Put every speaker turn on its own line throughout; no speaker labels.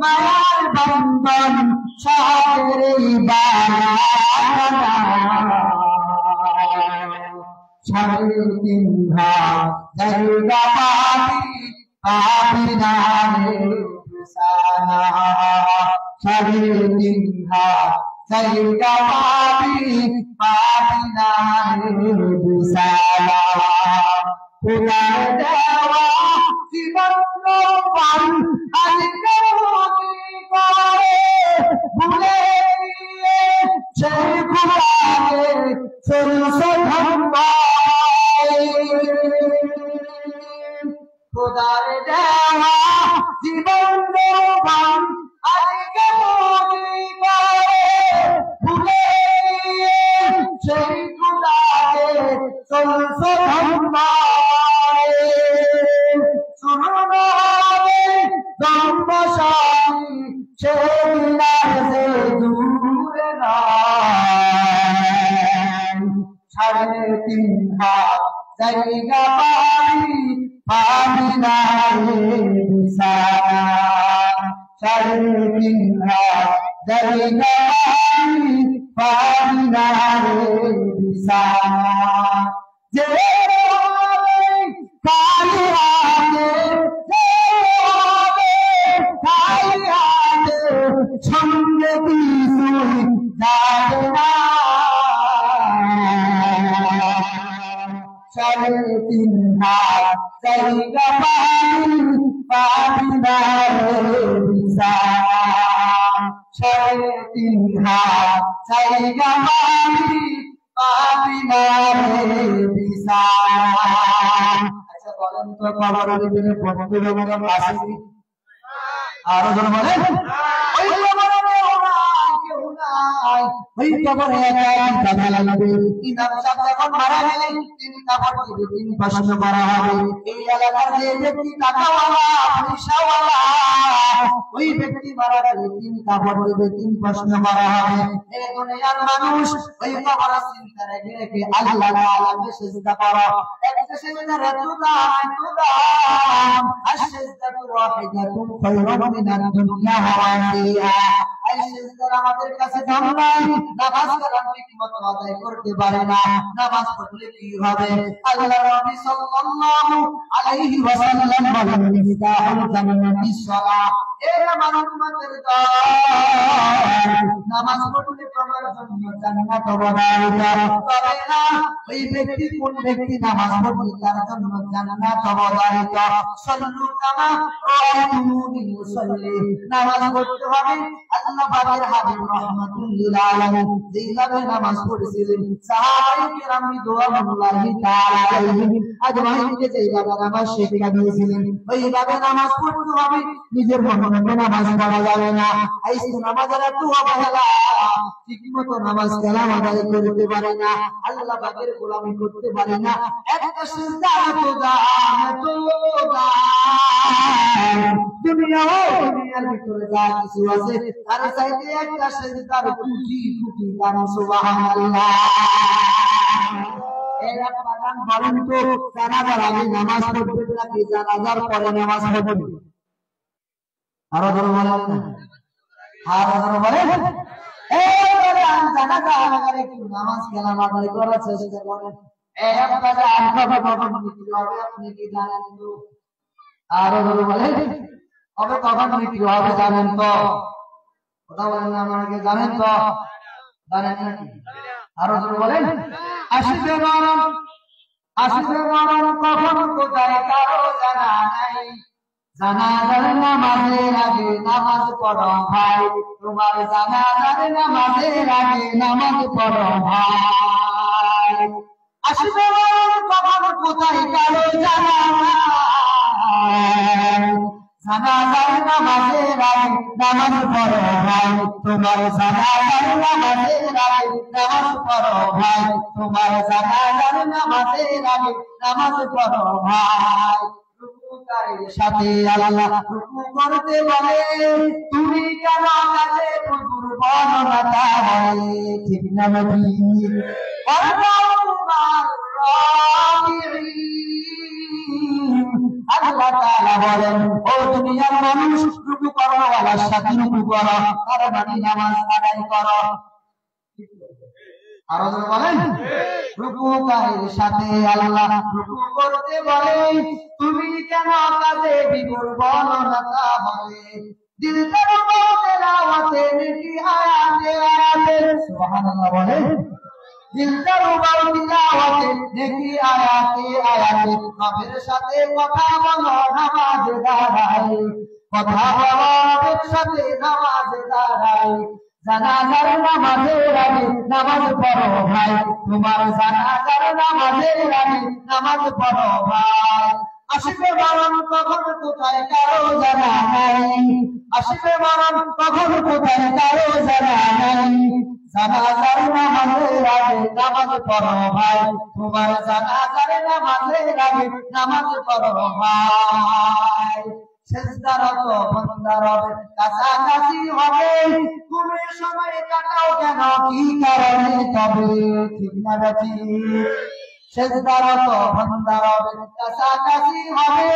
মায়ার বন্ধন সহজেই বানানা সাড়ে তিন হাত জায়গা পাবি না রে বিছানা সাড়ে তিন হাত জায়গা পাবি না রে বিছানা খোদার দেওয়া জীবন পান আজকে করে ভুলে গিয়ে সেই খোদাকে চলছে খোদার দেওয়া জীবন পান আজকে করে ভুলে গিয়ে সেই খোদাকে চলছে সাড়ে তিন হাত জায়গা পাবি না রে বিছানা সাড়ে তিন হাত জায়গা পাবি না রে বিছানা যে খালি হাতে সঙ্গে কিছুই যাবে না সাড়ে তিন হাত জায়গা পাবি না রে বিছানা সাড়ে তিন হাত জায়গা পাবি না রে বিছানা আচ্ছা বলেন তো কবরের দিনে বন্ধু বান্ধব আসেনি আরো জন বলেন ওই কবরে জানালা লাগবে ইমাম সাহেব যখন মারা গেলেন তিনি কবর থেকে তিন প্রশ্ন করা হবে এই এলাকার যে ব্যক্তি টাকাওয়ালা পয়সাওয়ালা ওই ব্যক্তি মারা গেলে তিন কবর থেকে তিন প্রশ্ন করা হবে এই দুনিয়ার মানুষ ওই কবর চিন্তা রেখে রেখে আল্লাহ তাআলাকে সিজদা করো একটা সিজদার তুদাম আশ-সিজদাতু ওয়াহিদাতুন খায়রুম মিনাদ দুনিয়া ওয়া মা ফিহা আমাদের কাছে দাম নাই নামাজ কালাম ঠিকমতো আদায় করতে পারে না নামাজ পড়লে কি হবে আল্লাহর নবী সাল্লাল্লাহু আলাইহি ওয়াসাল্লাম বলেন মিফতাহুল জান্নাতিস সালাহ এ আমার উম্মতের দল নামাজ পড়লে তোমার জন্য জান্নাত অবধারিত তবে না ওই ব্যক্তি কোন ব্যক্তি নামাজ পড়লে তার জন্য জান্নাত অবধারিত সাল্লু কামা রাআইতুমুনি মুসাল্লি নামাজ পড়তে হবে আল্লাহ পাকের হাবিব রাহমাতুল লিল আলামিন যেইভাবে নামাজ পড়েছিলেন সাহাবায়ে কেরাম রিদওয়ানুল্লাহি তাআলা আলাইহিম আজমাইনকে যেইভাবে নামাজ শিক্ষা দিয়েছিলেন ওইভাবে নামাজ পড়তে হবে নিজের মনে নামাজ পড়া যাবে না এই নামাজের এত অবহেলা ঠিকমতো নামাজ কালাম আদায় করতে পারে না আল্লাহ পাকের গোলামি করতে পারে না একটা সিজদা তো দাম দুনিয়ার ভিতরে যা কিছু আছে তার চাইতে একটা সিজদার কোটি কোটি দাম সুবহানাল্লাহ এরা বাগান বলেন তো জানাজার আগে নামাজ পড়বে নাকি জানাজার পরে নামাজ পড়বে আরো ধরে বলেন আরো ধরে বলেন জানাজা আগে কি নামাজ কালাম আদায় করার চেষ্টা করেন আপনি কি জানেন তো আরো ধরে বলেন কবে কখন মৃত্যু হবে জানেন তো কথা বলেন আমাকে জানেন তো জানেন নাকি আরো ধরে বলেন আসবে মরণ কখন কোথায় কারো জানা নাই জানাজার নামাজের আগে নামাজ পড়ো ভাই তোমার জানাজার নামাজের আগে নামাজ পড়ো ভাই আসবে মরণ কখন কোথায় কারো জানা নাই জানাজার নামাজের আগে নামাজ পড়ো ভাই তোমার জানাজার নামাজের আগে নামাজ পড়ো ভাই তোমার জানাজার নামাজের আগে নামাজ পড়ো ভাই সাথে আল্লাহ রুকু করতে বলে তুমি কেন কাছে প্রভুর বর্ণনাটা বলে ঠিক না নবী আল্লাহ তাআলা বলেন ও দুনিয়ার মানুষ রুকু করো আল্লাহর সাথে রুকু করো তার মানে নামাজ আদায় করো আরো বলেন রুকুকারীর সাথে আল্লাহ রুকু করতে বলে তুমি কেন কাজে বিবর্বনতা হবে দিল থেকে তেলাওয়াতে নেকি আয়াতে আয়াতে সুবহানাল্লাহ বলে দিল থেকে তেলাওয়াতে নেকি আয়াতে আয়াতে রবের সাথে কথা বলো নামাজে দাঁড়াই কথা বলো রবের সাথে নামাজে দাঁড়াই জানাজার নামাজের আগে নামাজ পড়ো ভাই তোমার জানাজার নামাজের আগে নামাজ পড়ো ভাই আসবে মরণ কখন কোথায় কারো জানা নাই আসবে মরণ কখন কোথায় কারো জানা নাই জানাজার নামাজের আগে নামাজ পড়ো ভাই তোমার জানাজার নামাজের আগে নামাজ পড়ো ভাই সেজদারত বান্দা রবের কাছাকাছি হবে তুমি সময় কাটাও কেন কি কারণে তবে ঠিক না বেটি সেজদারত বান্দা রবের কাছাকাছি হবে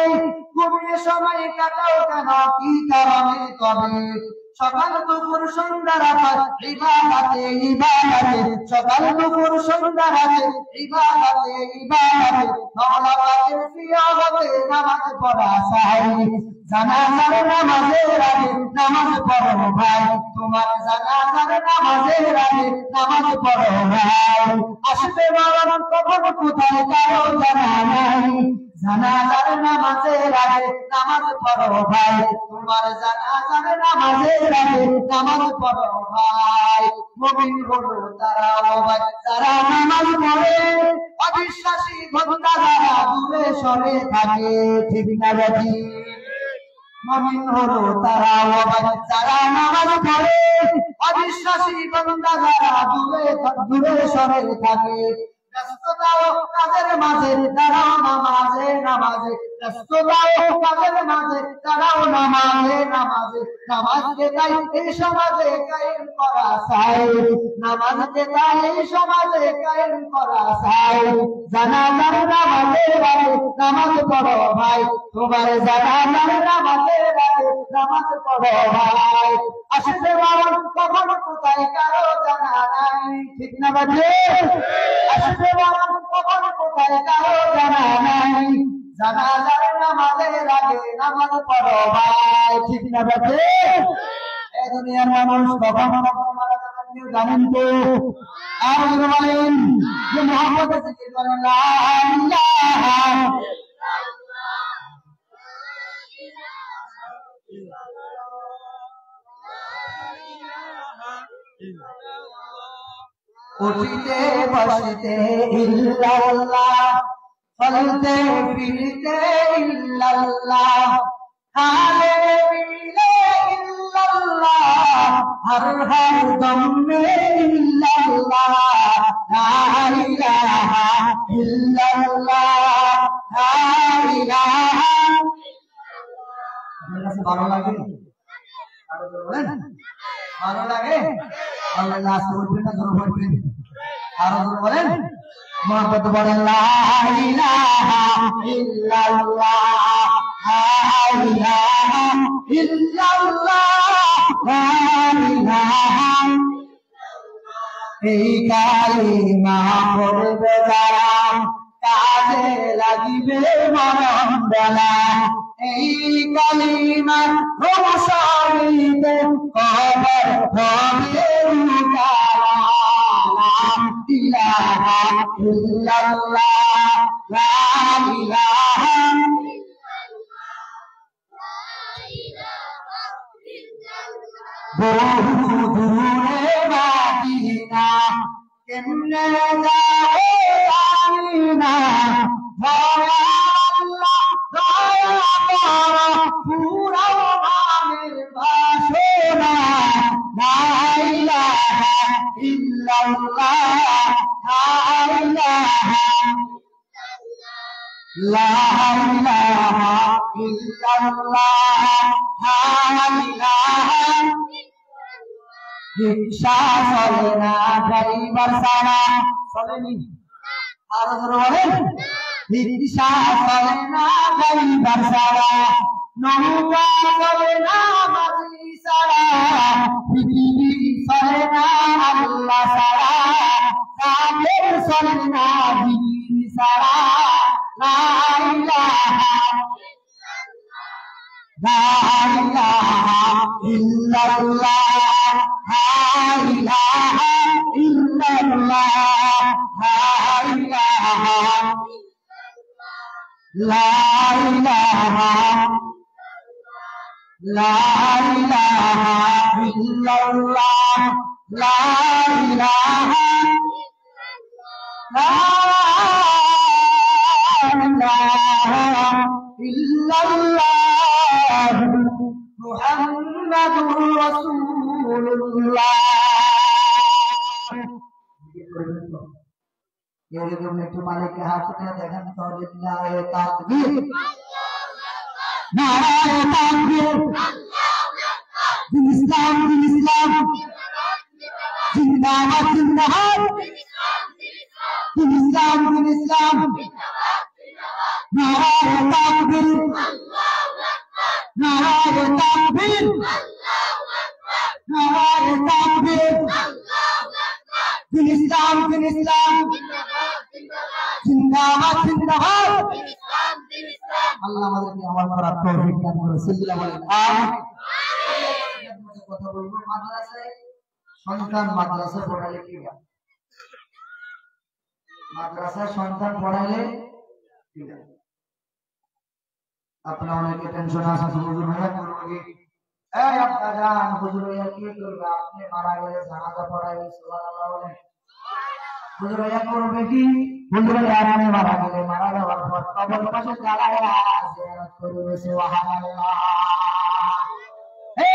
তুমি সময় কাটাও কেন কি কারণে তবে সকাল দুপুর সন্ধ্যা রাত ইবাদতে ইবাদতে সকাল দুপুর সন্ধ্যা রাত ইবাদতে ইবাদতে মাওলা পাকের জিয়ারতে নামাজ পড়া চাই জানাজার নামাজের আগে নামাজ পড়ো ভাই তোমার জানাজার নামাজের আগে নামাজ পড়ো ভাই আসবে মরণ কখন কোথায় কারো জানা নাই জানাজার নামাজের আগে নামাজ পড়ো ভাই তোমার জানাজার নামাজের আগে নামাজ পড়ো ভাই মুমিন হলো তারা ও ভাই যারা নামাজ পড়ে অবিশ্বাসী বান্দা যারা দূরে সরে থাকে ঠিক না বেটি মুমিন হলো তারা ও ভাই যারা নামাজ পড়ে অবিশ্বাসী বান্দা যারা দূরে সরে থাকে ব্যস্ততাও কাজের মাঝে দাঁড়াও নামাজে নামাজে ব্যস্ততাও কাজের মাঝে দাঁড়াও নামাজে নামাজে নামাজকে তাই এই সমাজে কায়েম করা চাই নামাজকে তাই এই সমাজে কায়েম করা চাই জানাজার নামাজের আগে নামাজ পড়ো ভাই তোমার জানাজার নামাজের আগে নামাজ পড়ো ভাই আসবে মরণ কখন কোথায় কারো জানা নাই ঠিক না বাজে আসবে মরণ কখন কোথায় কারো জানা নাই জানাজার নামাজের আগে নামাজ পড়ো ভাই ঠিক না বাজে এই দুনিয়ার মানুষ কখন কখন মারা যাবেন কেউ জানেন তো আর বলেন যে মুহাম্মদের জিকির করেন লা ইলাহা উঠিতে বসিতে ইল্লাল্লাহ চলতে ফিরতে ইল্লাল্লাহ হালে মিলে ইল্লাল্লাহ হর হর দমে ইল্লাল্লাহ লা ইলাহা ইল্লাল্লাহ লা ইলাহা ভালো লাগে ভালো লাগে আল্লাহ সুবহানাহু ওয়া তাআলা বলেন আরো বলেন মুহাম্মদ বলেন লা ইলাহা ইল্লাল্লাহ লা ইলাহা ইল্লাল্লাহ লা ইলাহা এই কালিমা পড়বে যারা কাজে লাগিবে মরণ বেলা এই কালিমার অনুসারীতে কবর হবে উজালা ইলাহা ইল্লাল্লাহ লা ইলাহা বহু দূরে মাদিনা কেমনে যাবে আমিনা দয়া আল্লাহ দয়া করো পুরা মানের বাসনা লা ইলাহা ইল্লাল্লাহ লা ইলাহা লা ইলাহা ইল্লাল্লাহ লা ইলাহা রিকশা চলে না ড্রাইভার ছাড়া চলেনি আর বলেন রিকশা চলে না ড্রাইভার ছাড়া নৌকা চলে না মাঝি ছাড়া, পৃথিবী চলে না আল্লাহ ছাড়া, কাফের চলে না জিকির ছাড়া। লা ইলাহা ইল্লাল্লাহ, লা ইলাহা ইল্লাল্লাহ, লা ইলাহা লা ইলাহা ইল্লাল্লাহ, লা ইলাহা ইল্লাল্লাহ মুহাম্মাদুর রাসূলুল্লাহ। এরকম একটু মালিককে হাত উঠে দেখেন তো, লিল্লাহি তাকবীর, নারায়ে তাকবীর, দিন ইসলাম জিন্দাবাদ জিন্দাবাদ, দিন ইসলাম নারায়ে তাকবীর, নারায়ে তাকবীর, নারায়ে তাকবীর, দিন ইসলাম জিন্দাবাদ জিন্দাবাদ। আল্লাহ আমাদেরকে আমল করার তৌফিক দান করুন। সিলসিলা বলেন আমিন। কথা বলবো, মাদ্রাসায় সন্তান মাদ্রাসায় পড়াইলে কি হয়? মাদ্রাসায় সন্তান পড়াইলে কি হয়? আপনারা অনেকে টেনশন আছে, হুজুর ভাইয়া করবো কি? এই আপনি জান হুজুর ভাইয়া কি করবে? আপনি মারা গেলে জানাজা পড়াইবে, সুবহানাল্লাহ বলেন। হুজুর ভাইয়া করবে কি? হুজুর ভাইয়া আপনি মারা গেলে, মারা যাওয়ার পর কবর পাশে দাঁড়ায় জিয়ারত করবে, সুবহানাল্লাহ। এই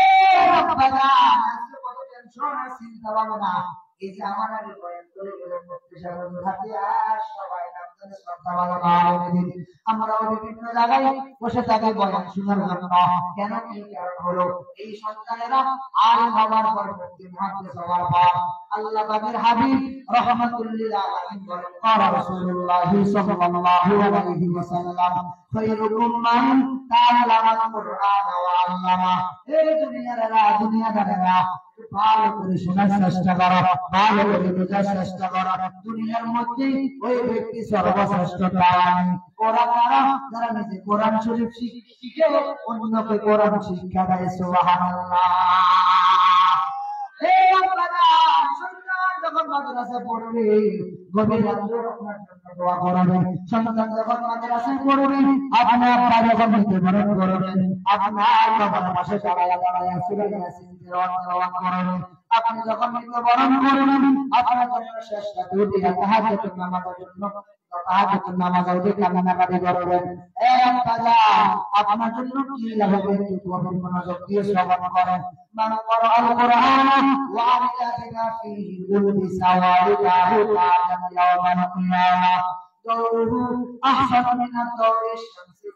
আপনি জান কত টেনশন আছে, চিন্তা ভাবনা না। এই যে আমার আগে বয়ান করে গেলেন মুফতি সাহেব হাতে, সবাই নামে শ্রদ্ধা ভাবনা আলেন। আমরাও বিভিন্ন জায়গায় বসে থাকি বয়ান শোনার জন্য। কেন? কি কারণ হলো, এই সন্তানেরা আলেম হওয়ার পর, মুফতি মুহাদ্দিস হওয়ার পর আল্লাহ পাকের হাবিব রাহমাতুল লিল আলামিন বলেন, ক্বালা রাসূলুল্লাহ সাল্লাল্লাহু আলাইহি ওয়াসাল্লাম, খায়রুকুম মান তাআল্লামাল কুরআন ওয়া আল্লামা। এই দুনিয়াদারেরা ভালো করে শোনার চেষ্টা করো, ভালো করে বোঝার চেষ্টা করো। দুনিয়ার মধ্যে ওই ব্যক্তি সর্বশ্রেষ্ঠ প্রাণ। ওরা কারা? যারা নিজে কোরআন শরীফ শিখে অন্যকে কোরআন শিক্ষা দেয়, সুবহানাল্লাহ। এই আপনারা সন্তান যখন মাদ্রাসায় পড়বে, গভীর রাতে আপনার জন্য দোয়া করবেন। সন্তান যখন মাদ্রাসায় পড়বে, আপনি আব্বা যখন মৃত্যুবরণ করবেন, আপনার বাবার পাশে দাঁড়ায়া সূরা ইয়াসিন তেলাওয়াত করবেন। আপনি যখন মৃত্যুবরণ করবেন, আপনার জন্য শেষ রাতে উঠে তাহাজ্জুদের নামাজের জন্য তাহাজ্জুদের নামাজ পড়ে কান্নাকাটি করবেন। এই আব্বা আপনার জন্য কি লাগবে একটু গভীর মনোযোগ দিয়ে শ্রবণ করেন। মান ক্বারাআল কুরআন ওয়া আমিলা বিমা ফীহি উলবিসা ওয়ালিদাহু তাআলাম ইয়াওমাল কিয়ামাহ দাওরুহু আহসানু মিনাদ দাওরিশ শামসি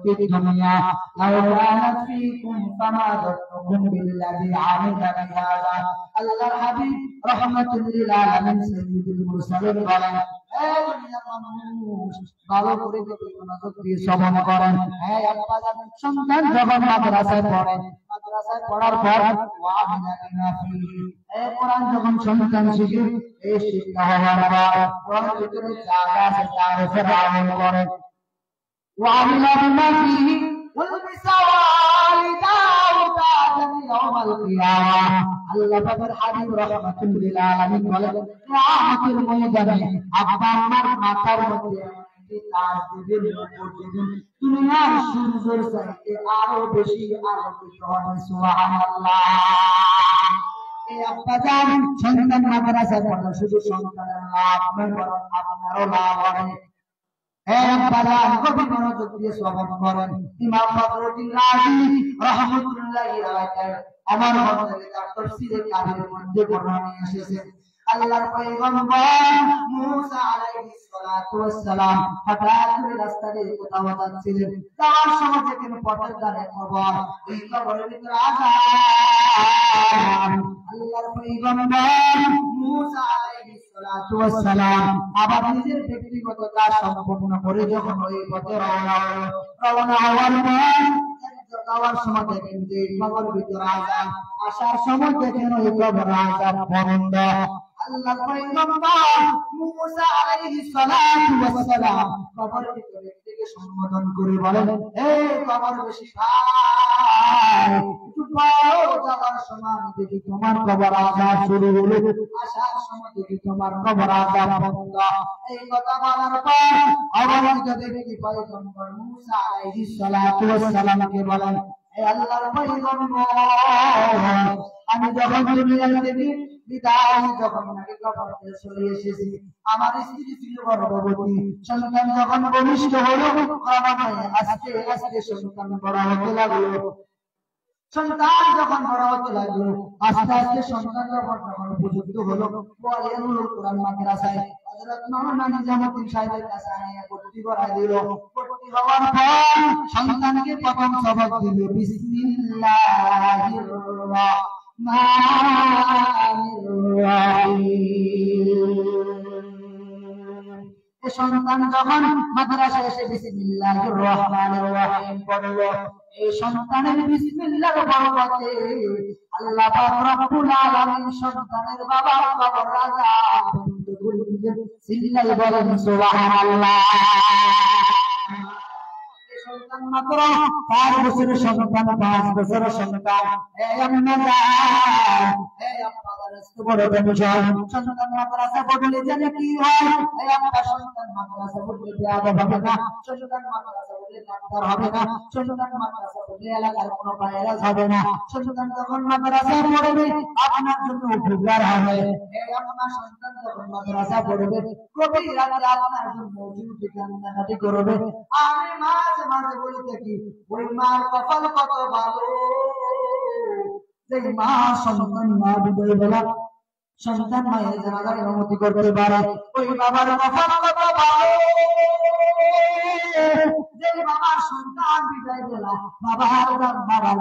ফি দুনিয়া লাউ কানাত ফীকুম ফামা যাতুকুম বিল্লাযী আমিলা বিহাযা। আল্লাহর হাবিব রাহমাতুল লিল আলামিন সাইয়্যিদুল মুরসালিন বলেন, এই দুনিয়ার মানুষ ভালো করে মনোযোগ দিয়ে শ্রবণ করেন। এই আব্বা সন্তান যখন মাদ্রাসায় পড়ে, মাদ্রাসায় পড়ার পর কোরআন যখন সন্তান শিখে, এই শিক্ষা হওয়ার পর কোরআনের ভিতরে যা আছে তার উপর আমল করে। ওয়ামিলা বিমা ফীহি উলবিসা ওয়ালিদাহু তাআলাম ইয়াওমাল কিয়ামাহ। আল্লাহ পাকের হাবিব রাহমাতুল লিল আলামিন বলেন, কিয়ামতের ময়দানে আব্বা আমার মাথার মধ্যে তাজ দিবেন, নূপুর দিবেন, দুনিয়ার সূর্যের চাইতে আরো বেশি আলোকিত হবে, সুবহানাল্লাহ। এই আব্বা জান সন্তান মাদ্রাসায় পড়লে শুধু সন্তানের লাভ নয়, বরং আপনারও লাভ হবে। এই আব্বা জান গভীর মনোযোগ দিয়ে শ্রবণ করেন। ইমাম ফখরুদ্দীন রাজি রাহমাতুল্লাহি আলাইহি আমার বন্ধুকে তার তাফসীরে কাবিরের মধ্যে বর্ণনা নিয়ে এসেছেন, আল্লাহর পয়গম্বর মুসা আলাইহিস সালাতু ওয়াস সালাম হঠাৎ করে রাস্তা দিয়ে কোথাও যাচ্ছিলেন। তার সময় দেখেন পথের ধারে কবর, ওই কবরের ভিতরে আযাব। আল্লাহর পয়গম্বর মুসা আলাইহিস সালাতু ওয়াস সালাম আবার নিজের ব্যক্তিগত কাজ সম্পন্ন করে যখন ওই পথে রওনা হওয়ার পর যাওয়ার সময় দেখেন যে কবর ভিতরে আযাব, আসার সময় দেখেন ওই কবর আযাব বন্ধ। আল্লাহর পয়গম্বর মুসা আলাইহিস সালাতু ওয়াস সালাম কবর ভিতরে থেকে সম্বোধন করে বলেন, হে কবর বেশি ভাই, একটু পাও যাওয়ার সময় দেখি তোমার কবর আযাব শুরু হলো, আসার সময় দেখি তোমার কবর আযাব বন্ধ। এই কথা বলার পর অবস্থিত ব্যক্তি পয়গম্বর মুসা আলাইহিস সালাতু ওয়াস সালামকে বলেন, হে আল্লাহর পয়গম্বর, আমি যখন দুনিয়া থেকে বিদায় যখন নাকি কবর থেকে চলে এসেছি, আমার স্ত্রী ছিল গর্ভবতী, সন্তান যখন ভূমিষ্ঠ হলো, আস্তে আস্তে সন্তান বড় হতে লাগলো। সন্তান যখন বড় হতে লাগলো, আস্তে আস্তে সন্তান যখন উপযুক্ত হলো, ওয়ালিউল কুরআন মাদ্রাসায় হযরত মাওলানা নিজামুদ্দিন সাহেবের কাছে আনিয়ে ভর্তি করায় দিল। ভর্তি হওয়ার পর সন্তানকে প্রথম সবক দিল বিসমিল্লাহির রাহমানির রাহিম। এই সন্তান যখন মাদ্রাসায় এসে বিসমিল্লাহির রাহমানির রাহিম পড়ল, এই সন্তানের বিসমিল্লাহর বরকতে আল্লাহ পাক রব্বুল আলামিন সন্তানের বাবা কবর আযাব বন্ধ করে দিলেন। সিল্লাই বলেন সুবহানাল্লাহ। এই সন্তান মাত্র 5 বছরের সন্তান, 5 বছরের সন্তান, এই আম্মা জান, এই আব্বা জান, বড় টেনশন। সন্তান মাদ্রাসা পড়লে জানে কি হয়? এই আব্বা সন্তান মাদ্রাসা পড়লে বেয়াদব হবে না, সন্তান মাদ্রাসা পড়লে ডাক্তার হবে না, সন্তান মাদ্রাসা পড়লে এলাকার কোনো ভাইরাস হবে না, সন্তান যখন মাদ্রাসা পড়বে আপনার জন্য উপকার হবে। এই আম্মা সন্তান যখন মাদ্রাসা পড়বে গভীর রাতে আপনার জন্য উঠে কান্নাকাটি করবে। আমি মাঝে মাঝে বলি থাকি, ওই মার কপাল কত ভালো, যে মা সন্তান মা বিদায় বেলা সন্তান মায়ের জানাজার অনুমতি করতে পারে। ওই বাবার কপাল কত ভালো, যে বাবার সন্তান বিদায় বেলা বাবার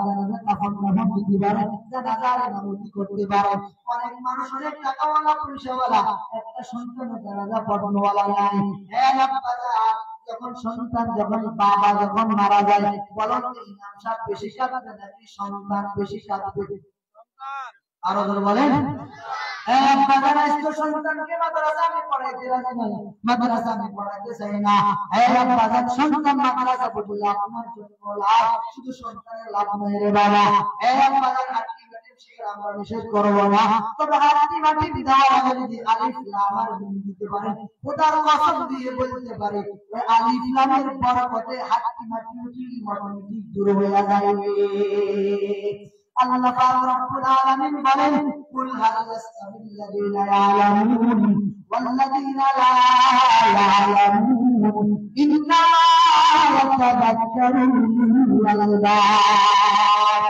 জানাজার কাফন দিতে পারে, জানাজার অনুমতি করতে পারে। অনেক মানুষ অনেক টাকাওয়ালা পয়সাওয়ালা, একটা সন্তানের জানাজা পড়ানোওয়ালা নাই। যখন সন্তান যখন বাবা যখন মারা যায়, বলেন ইমাম সাহেব বেশি কাঁদবে নাকি সন্তান বেশি কাঁদবে? আরো ধরে বলেন। সন্তানকে মাদ্রাসা আমি পড়াইতে রাজি নই, মাদ্রাসা আমি পড়াইতে চাই না। সন্তান মাদ্রাসা পড়লে আপনার জন্য লাভ, শুধু সন্তানের লাভ নয় রে বাবা। আমরা নিষেধ করবো না, তবে হাতি মাটি বিধার আগে যদি আলিফ লাম আর মিম দিতে পারে, ওটার কসম দিয়ে বলতে পারে ওই আলিফ লামের বরকতে হাতি মাটি অটোমেটিক দূর হয়ে যাবে। আল্লাহ পাক রব্বুল আলামিন বলেন, কুল হাল ইয়াস্তাবিল্লাযীনা ইয়ালামুন ওয়াল্লাযীনা লা ইয়ালামুন ইন্নামা ইয়াতাযাক্কারুল উলুল আলবাব।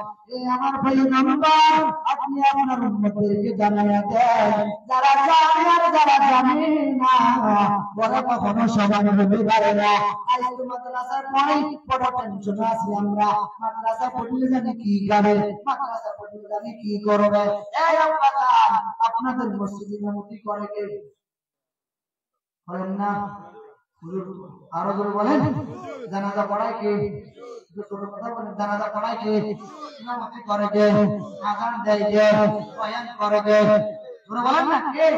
আমার পয়গম্বর, আপনি আপনার উম্মতদেরকে জানায়া দেন, যারা জানে আর যারা জানে না ওরা কখনো সমান হতে পারে না। আজ তো মাদ্রাসার পড়াই বড় টেনশন আছি আমরা। মাদ্রাসা পড়লে জানি কি করে, মাদ্রাসা পড়লে জানি কি করবে। এই আব্বাজান, আপনাদের মসজিদে ইমামতি করে কে? বলেন না, আরো জোরে বলেন। জানাজা পড়ায় কে? জানাজা পড়ায় কে? ইমামতি করে কে? আযান দেয় কে? বয়ান করে কে? বলেন না, কে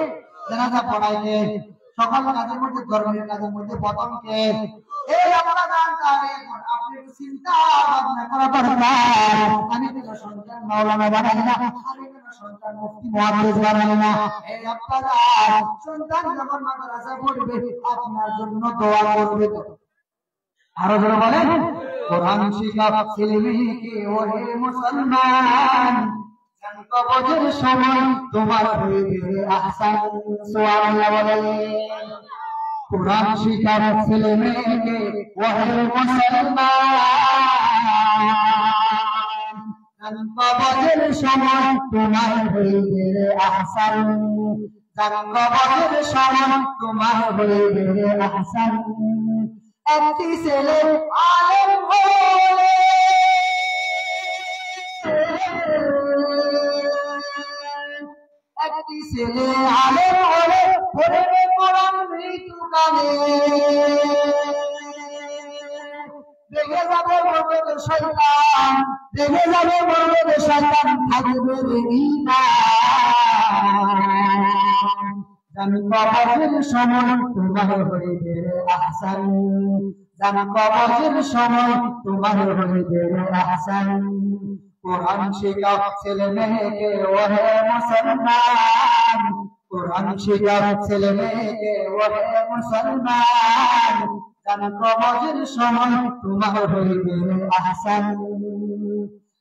জানাজা পড়ায় কে? সকল কাজের মধ্যে ধর্মের কাজের মধ্যে প্রথম কে? এই আমরা জানতাম। এখন আপনি চিন্তা ভাবনা করা দরকার। আমি তো সন্তান মাওলানা বানাই না, আমি তো সন্তান মুফতি মুহাদ্দিস বানাই না। এই আপনারা সন্তান যখন মাদ্রাসা পড়বে আপনার জন্য দোয়া করবে। আরো যারা বলেন, কোরআন শিখা ছেলে মেয়েকে ওহে মুসলমান, কবরের সময় তোমার হইবে আহসান। সুবহানাল্লাহ বলেন। কোরআন শিখা ছেলে মেয়েকে ওহে মুসলমান, কবরের সময় তোমার হইবে আহসান। কবরের সময় তোমার হইবে আহসান। একটি ছেলে আলেম হলে, একটি ছেলে আলেম হলে পড়বে কোরআন মৃত্যুকালে, রেগে যাবে বলবে তো শয়তান, রেগে যাবে বলবে তো শয়তান, থাকবে ঈমান। জান কবরের সময় তোমার হইবে আহসান, জান কবরের সময় তোমার হইবে আহসান। কোরআন শিখাও ছেলে মেয়েকে ওহে মুসলমান, কোরআন শিখাও ছেলে মেয়েকে ওহে মুসলমান। জান কবরের সময় তোমার হইবে আহসান।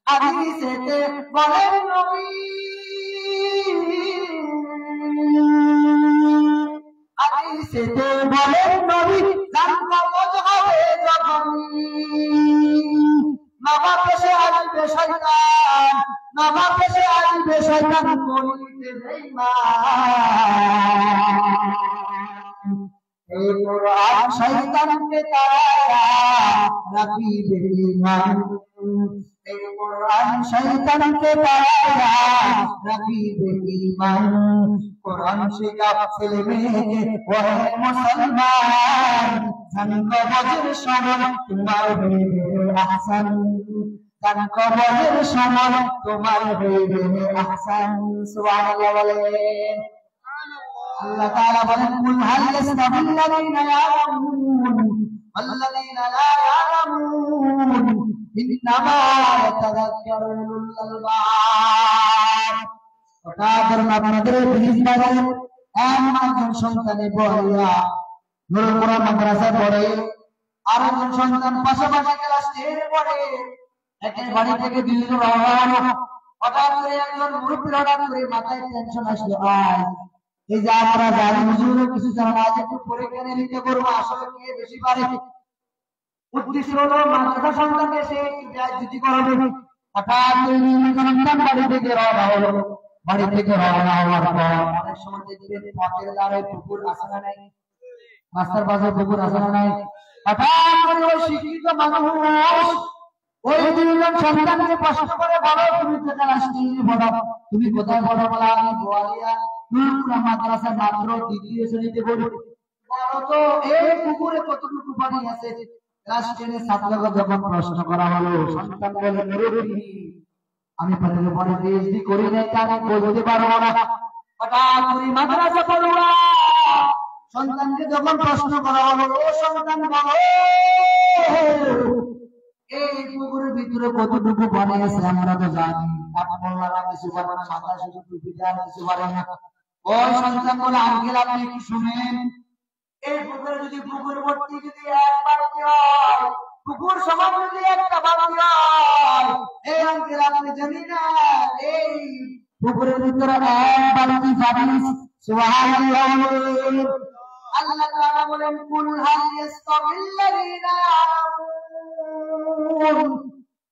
হাদিসেতে বলেন নবী, হাদিসেতে বলেন নবী, জান কবর হবে যখন নামাজ শেষে আসবে শয়তান, নামাজ শেষে আসবে শয়তান করিতে বেঈমান। এই কোরআন শয়তানকে তাড়ায়া রাখিবে ঈমান, এই কোরআন শয়তানকে তাড়ায়া রাখিবে ঈমান। কোরআন শিখাও ছেলে মেয়েকে ওহে মুসলমান, জান কবরের সময় তোমার হইবে আহসান, জান কবরের সময় তোমার হইবে আহসান। সুবহানাল্লাহ বলেন। আল্লাহ তাআলা বলেন কুল হাল ইয়াস্তাবিল্লাযীনা ইয়ালামুন ওয়াল্লাযীনা লা ইয়ালামুন ইন্নামা ইয়াতাযাক্কারুল আলবাব। ওটাদের আপনাদের প্লিজ বলেন, একজন সন্তানে বলিয়া নুরুল কোরআন মাদ্রাসা পড়ে, আরেকজন সন্তান পাশাপাশি ক্লাস 10 পড়ে, একের বাড়ি থেকে দিল্লি রওনা হলো। হঠাৎ করে একজন মুরব্বী হঠাৎ করে মাথায় টেনশন আসলো, আয় এই যে আমরা জানি হুজুরও কিছু জানা না, আজ একটু পরীক্ষা নিরীক্ষা করবো আসলে কে বেশি পারে। উদ্দেশ্য হলো মাদ্রাসা সন্তানকে সে যদি করাবে। হঠাৎ সন্তান বাড়ি থেকে রওনা হলো। বাড়ি থেকে রওনা হওয়ার পর অনেক সময় দেখবেন পথের ধারে পুকুর আছে না নাই, রাস্তার পাশে পুকুর আছে না নাই। হঠাৎ করে ওই শিক্ষিত মানুষ ওই দুইজন সন্তানকে প্রশ্ন করে, বলো তুমি কোথায় আসছি, বলো তুমি কোথায় পড়ো? বলা আমি বোয়ালিয়া মাদ্রাসা মাত্র 2য় শ্রেণীতে পড়ি। বলো তো এই পুকুরে কতটুকু পানি আছে? ক্লাস 10 ছাত্রকে যখন প্রশ্ন করা হলো, সন্তান বলে মুরব্বি আমি পানির পরে পিএইচডি করি নাই, তাই বলতে পারবো না। হঠাৎ করে মাদ্রাসা পড়ুয়া সন্তানকে যখন প্রশ্ন করা হলো, ও সন্তান বলো এই পুকুরের ভিতরে কতটুকু পানি আছে? আমরা তো জানি আপনারা কিছু পারে না, মাথা শুধু টুপি দেওয়ার কিছু পারে না। ওই সন্তান বলে আঙ্কেল আপনি কি শুনেন, এই পুকুরে যদি পুকুর ভর্তি যদি এক বালতি হয়, পুকুর সমান যদি একটা বালতি হয়, এই আঙ্কেল আপনি জানি না এই পুকুরের ভিতরে এক বালতি পানি। সুবহানাল্লাহ। আল্লাহ তাআলা বলেন কুল হাল ইয়াস্তাবিল্লাযীনা ইয়ালামুন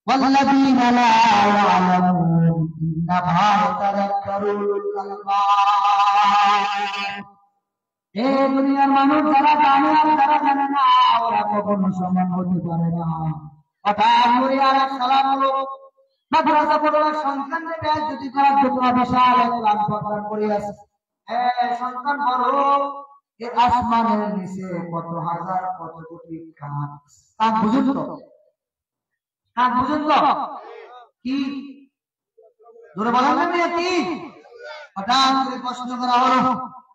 ওয়াল্লাযীনা লা ইয়ালামুন ইন্নামা ইয়াতাযাক্কারুল আলবাব। এই দুনিয়ার মানুষ যারা জানে আর যারা জানে না ওরা কখনো সমান হতে পারে না। হঠাৎ করে আর এক সালাম হলো, মাদ্রাসা পড়ার সন্তানদের যদি করার জন্য বিশাল এক লাভ প্রদান করিয়াছে। সন্তান বড় এই আসমানের নিচে কত হাজার কত কোটি কাক, কাক বুঝুন তো, কাক বুঝুন তো কি ধরে বলেন না কি? হঠাৎ করে প্রশ্ন করা হলো,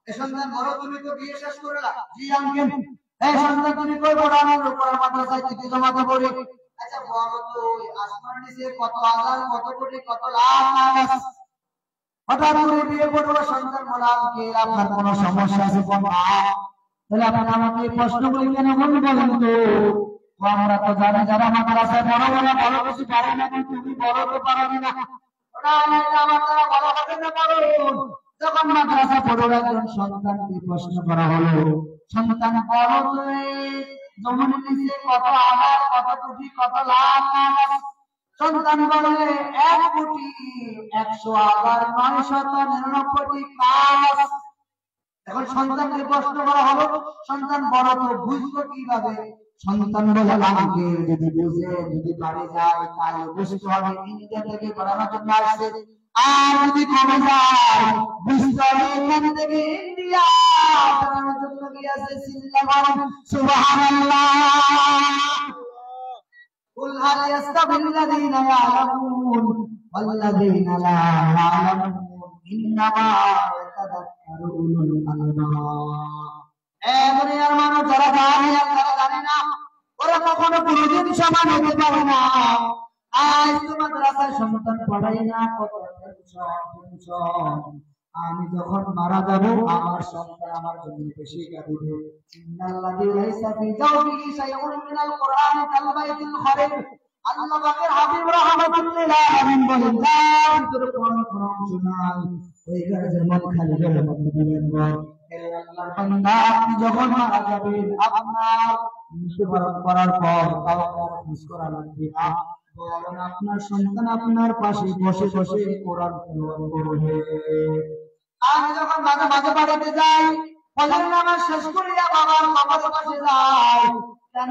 এই সন্তান বড় তুমি তো বিয়ে শেষ করলা? জি আঙ্কেল। এই সন্তান তুমি কই পড়ো? আমার উপর মাদ্রাসায় তৃতীয় জমাতে পড়ি। আচ্ছা বলো তো ওই আসমানের নিচে কত হাজার কত কোটি কত লাখ কাক আছে? হঠাৎ করে বিয়ে করবো সন্তান বলা আঙ্কেল আপনার কোন সমস্যা আছে? তাহলে আপনি আমাকে প্রশ্নগুলি কেন বলেন তো? আমরা তো জানি যারা মাদ্রাসায় বড় বড় বড় কিছু পারে না, কিন্তু তুমি বড় তো পারবে না। আমার তারা বড় হবে না। বড় যখন মাদ্রাসা পড়ো একজন সন্তানকে প্রশ্ন করা হলো, সন্তান বড় জমিনের নিচে কত হাজার কত কোটি কত লাখ কাক আছে? সন্তান বলে 1,100,999টি কাক আছে। এখন সন্তানকে প্রশ্ন করা হলো, সন্তান বড় তো বুঝলো কিভাবে? সন্তান বলে আমাকে যদি বুঝে যদি বাড়ি যায় তাহলে বুঝতে হবে ইন্ডিয়া থেকে পড়ানোর জন্য আসছে, আর যদি কমে যায় বুঝতে হবে এখান থেকে ইন্ডিয়া পড়ানোর জন্য গিয়েছে। সুবহানাল্লাহ। কুল হাল ইয়াস্তাবিল্লাযীনা ইয়ালামুন ওয়াল্লাযীনা লা ইয়ালামুন ইন্নামা ইয়াতাযাক্কারু উলুল আলবাব। দুনিয়ার মানুষ যারা জানে আর যারা জানে না ওরা কখনো কোনোদিন সমান হতে পারে না। আজ তো মাদ্রাসায় সন্তান পড়াই না, কত টেনশন। আমি যখন মারা যাব আমার সন্তান আমার জন্য বেশি কাঁদিবে। ইন্নাল্লাযী লাইসা ফি জাওফিহি শাইউন মিনাল কুরআনি কাল বাইতিল খারিব। আল্লাহ পাকের হাবিব রাহমাতুল্লিল আলামিন বলেন, যার ভিতরে কোন অংশ নাই ওই ঘর যেমন খালি ঘরের মতো দিবেন না। হে আল্লাহর বান্দা, আপনি যখন মারা যাবেন আপনার মৃত্যুবরণ করার পর কাউকে মিস করা লাগবে না, বরং আপনার সন্তান আপনার পাশে বসে বসে কোরআন তেলাওয়াত করবে। আমি যখন মাঝে মাঝে বাড়িতে যাই, ফজর নামাজ শেষ করিয়া বাবার কবরের পাশে যাই। কেন?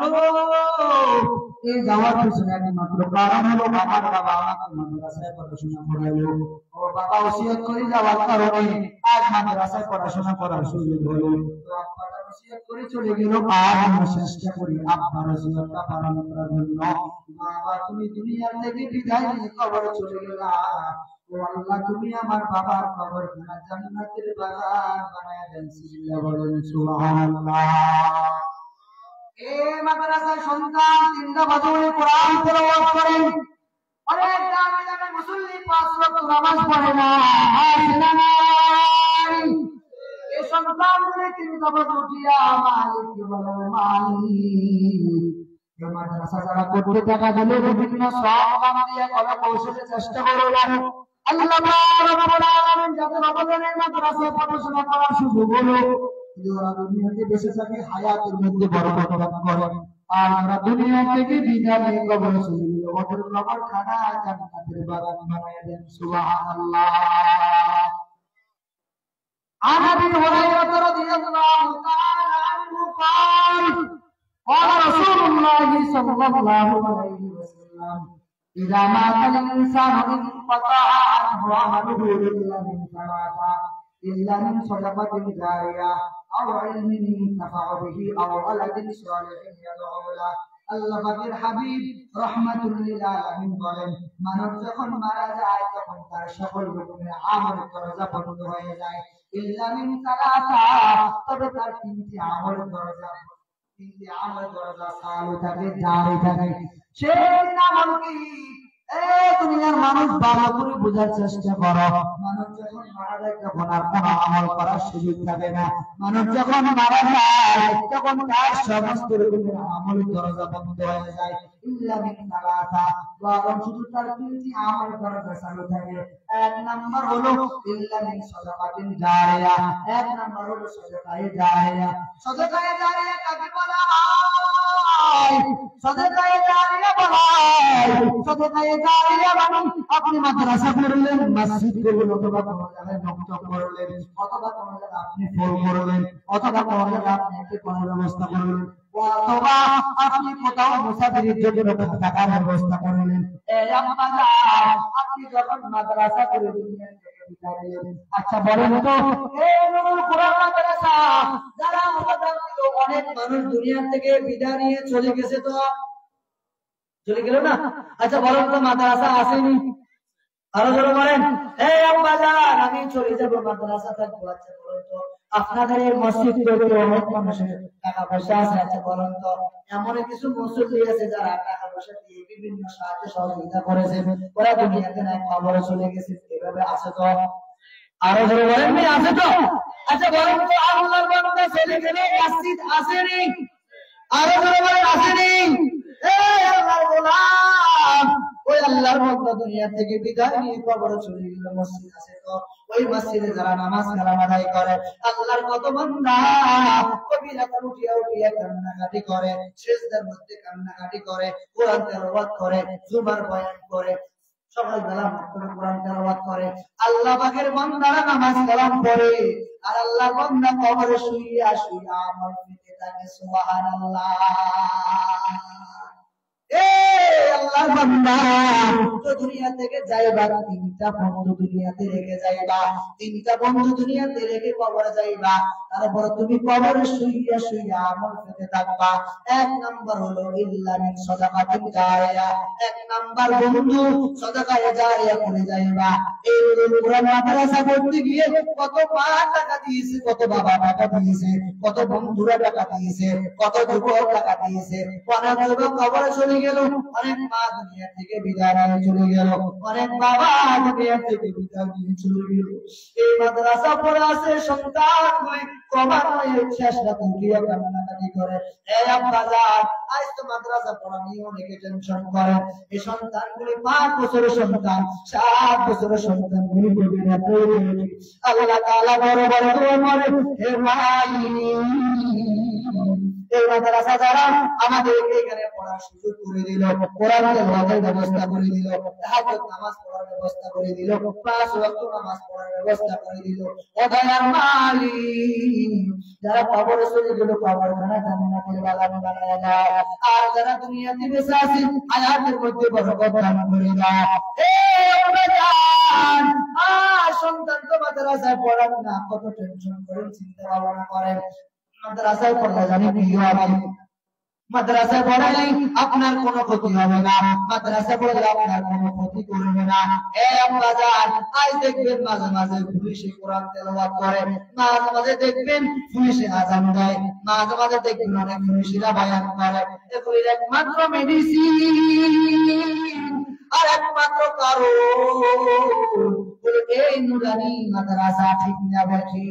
এই যাওয়ার পিছনে একমাত্র কারণ হলো আমার বাবা আমাকে মাদ্রাসায় পড়াশোনা করাইলো। ও বাবা ওসিয়ত করে যাওয়ার কারণে আজ মাদ্রাসায় পড়াশোনা করার সুযোগ হলো। তো আব্বারা ওসিয়ত করে চলে গেল, আর আমরা চেষ্টা করি আব্বার ওসিয়তটা পালন করার জন্য। বাবা তুমি দুনিয়ার থেকে বিদায় নিয়ে কবরে চলে গেলা, ও আল্লাহ তুমি আমার বাবার কবরখানা জান্নাতের বাগান বানায় দেন। বলেন সুবহানাল্লাহ। এই মাদ্রাসায় সন্তান 3টা বছরে কোরআন তেলাওয়াত করেন, অনেক দামি দামি মুসল্লি 5 ওয়াক্ত নামাজ পড়ে না। এই সন্তানগুলি 3টা বছর উঠিয়া মালিককে বলে, মালিক এই মাদ্রাসা যারা করতে টাকা দিলে বিভিন্ন সওয়াব দিয়ে কলা কৌশলে চেষ্টা করলাম। আল্লাহ রাব্বুল আলামিন যাদের অবদানের মাদ্রাসায় পড়াশোনা করার সুযোগ হলো, ওরা দুনিয়াতে বেঁচে থাকে হায়াতের মধ্যে বরকত দান করেন, আর ওরা দুনিয়া থেকে বিদায় নিয়ে কবরে চলে গেল, ওদের কবরখানা জান্নাতের বাগান বানায় দেন। সুবহানাল্লাহ। عن ابي هريره رضي الله تعالى عنه قال قال رسول الله صلى الله عليه وسلم اذا مات الانسان انقطع عنه عمله الا من صدقه جاريه او علم ينتفع به او ولد صالح يدعو له। আল্লাহ পাকের হাবিব রাহমাতুল লিল আলামিন বলেন, মানুষ যখন মারা যায় তখন তার সকল রকমের আমল দরজা বন্ধ হয়ে যায়, ইল্লা মিন সালাসা, তবে তার 3টি আমল দরজা চালু থাকে, জারি থাকে। সেই আমল কি? দুনিয়ার মানুষ ভালো করে বোঝার চেষ্টা করো, মানুষ যখন মারা যায় তখন আর কোন আমল করার সুযোগ থাকে না। মানুষ যখন মারা যায় তখন তার সমস্ত রকমের আমল দরজা বন্ধ হয়ে যায়, ইল্লা মিন সালাসা, বরং শুধু তার 3টি আমল দরজা চালু থাকে। 1 নাম্বার হলো ইল্লা মিন সাদাকাতিন জারিয়া, 1 নাম্বার হলো সাদাকায়ে জারিয়া। সাদাকায়ে জারিয়া কাকে বলা হয়? সাদাকায়ে জারিয়া বলা হয়, সাদাকায়ে জারিয়া মানে আপনি মাদ্রাসা করলেন, মসজিদ করলেন, অথবা কোনো জায়গায় মক্তব করলেন, অথবা কোনো জায়গায় আপনি ফল করলেন, অথবা কোনো জায়গায় আপনি একটি কোনো ব্যবস্থা করলেন, অথবা আপনি কোথাও মুসাফিরের জন্য টাকার ব্যবস্থা করলেন। আপনি যখন মাদ্রাসা করে দুনিয়া থেকে বিদায় নিলেন, আচ্ছা বলেন তো এই নুরুল কুরআন মাদ্রাসা যারা অবদান দিল, অনেক মানুষ দুনিয়া থেকে বিদায় নিয়ে চলে গেছে, তো চলে গেল না? আচ্ছা বলেন তো মাদ্রাসা আসেনি? আরো জোরে বলেন, এই আব্বা জান আমি চলে যাব, মাদ্রাসা থাকবো। আচ্ছা বলেন তো আপনাদের এই মসজিদ তৈরি অনেক মানুষের টাকা পয়সা আছে, আচ্ছা বলেন তো এমন কিছু মুসল্লি আছে যারা টাকা পয়সা দিয়ে বিভিন্ন সাহায্য সহযোগিতা করেছে, ওরা দুনিয়াতে নাই, কবরে চলে গেছে, এভাবে আছে তো? আরো জোরে বলেন, ভাই আছে তো? আচ্ছা বলেন তো আল্লাহর বান্দা চলে গেলে মসজিদ আসেনি? আরো জোরে বলেন আসেনি? এই আল্লাহর গোলাম, ওই আল্লাহর বান্দা দুনিয়া থেকে বিদায় নিয়ে কবরে চলে গেল, মসজিদ আছে তো? ওই মসজিদে যারা নামাজ কালাম আদায় করে, আল্লাহর কত বান্দা কবি রাতে উঠিয়া উঠিয়া কান্নাকাটি করে, সিজদার মধ্যে কান্নাকাটি করে, কোরআন তেলাওয়াত করে, জুমার বয়ান করে, সকালবেলা মক্তবে কোরআন তেলাওয়াত করে। আল্লাহ পাকের বান্দারা নামাজ কালাম পড়ে, আর আল্লাহর বান্দা কবরে শুইয়া শুইয়া আমল পেতে থাকে। সুবহানাল্লাহ। আল্লাহর বান্দা তো দুনিয়া থেকে যাইবা, তিনটা বন্ধু দুনিয়াতে রেখে যাইবা, তিনটা বন্ধু দুনিয়াতে রেখে কবরে যাইবা। তারপর তুমি কবরে শুইয়া শুইয়া আমল পেতে থাকবা। এক নাম্বার হলো ইল্লা মিন সাদাকাতিন জারিয়া, এক নাম্বার বন্ধু সাদাকায়ে জারিয়া করে যাইবা। এই কোরআন মাদ্রাসা পড়তে গিয়ে কত মা টাকা দিয়েছে, কত বাবা টাকা দিয়েছে, কত বন্ধুরা টাকা দিয়েছে, কত যুবক টাকা দিয়েছে। অনেক যুবক কবরে চলে গেল, অনেক মা দুনিয়া থেকে বিদায় নিয়ে চলে গেল, অনেক বাবা দুনিয়া থেকে বিদায় নিয়ে চলে গেল। এই মাদ্রাসা পড়ে আছে সন্তানগুলি ক্রমান্বয়ে শেষ রাতে গিয়ে কান্নাকাটি করে। এই আব্বাজান, আজ তো মাদ্রাসা পড়া নিয়ে অনেকে টেনশন করে। এই সন্তানগুলি 5 বছরের সন্তান, 7 বছরের সন্তানগুলি গভীর রাতে আল্লাহ তাআলা বড় বড় দোয়া করে, হে ভাই এই মাদ্রাসা যারা আমাদেরকে এখানে পড়ার সুযোগ করে দিল, কোরআন তেলাওয়াতের ব্যবস্থা করে দিল, তাহাজ্জুদ নামাজ পড়ার ব্যবস্থা করে দিল, 5 ওয়াক্ত নামাজ পড়ার ব্যবস্থা করে দিল। ও দয়ার মালিক, যারা কবরে চলে গেল কবরখানা জান্নাতের বাগান বানায় দাও, আর যারা দুনিয়াতে বেঁচে আছে হায়াতের মধ্যে বরকত দান করে দাও। হে আল্লাহ, সন্তান তো মাদ্রাসায় পড়ান না, কত টেনশন করেন, চিন্তা ভাবনা করেন। মাদ্রাসায় পড়লে জানি কি হবে? মাদ্রাসায় পড়ালে আপনার কোনো ক্ষতি হবে না, মাদ্রাসায় পড়লে আপনার কোনো ক্ষতি করবে না। এই আব্বাজান, আজ দেখবেন মাঝে মাঝে পুলিশে কোরআন তেলাওয়াত করে, মাঝে মাঝে দেখবেন পুলিশে আযান দেয়, মাঝে মাঝে দেখবেন অনেক পুলিশরা বয়ান করে। এগুলির একমাত্র মেডিসিন আর একমাত্র কারণ এই নুরানি মাদ্রাসা ঠিক না বেঠি।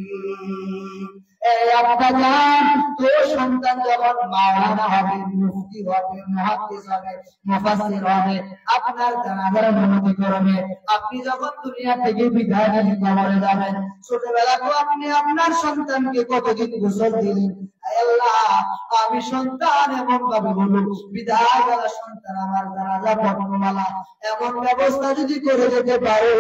আব্বাজান, তোর সন্তান যখন মাওলানা হবে, মুফতি হবে, মুহাদ্দিস হবে, মুফাসসির হবে, আপনার জানাজার অনুমতি করবে। আপনি যখন দুনিয়া থেকে বিদায় নিয়ে কবরে যাবেন, ছোটবেলা তো আপনি আপনার সন্তানকে কতদিন গোসল দিলেন? আল্লাহ, আমি সন্তান এমন ভাবে বলুন, বিদায় বেলা সন্তান আমার জানাজা পড়ানোওয়ালা এমন ব্যবস্থা যদি করে যেতে পারো,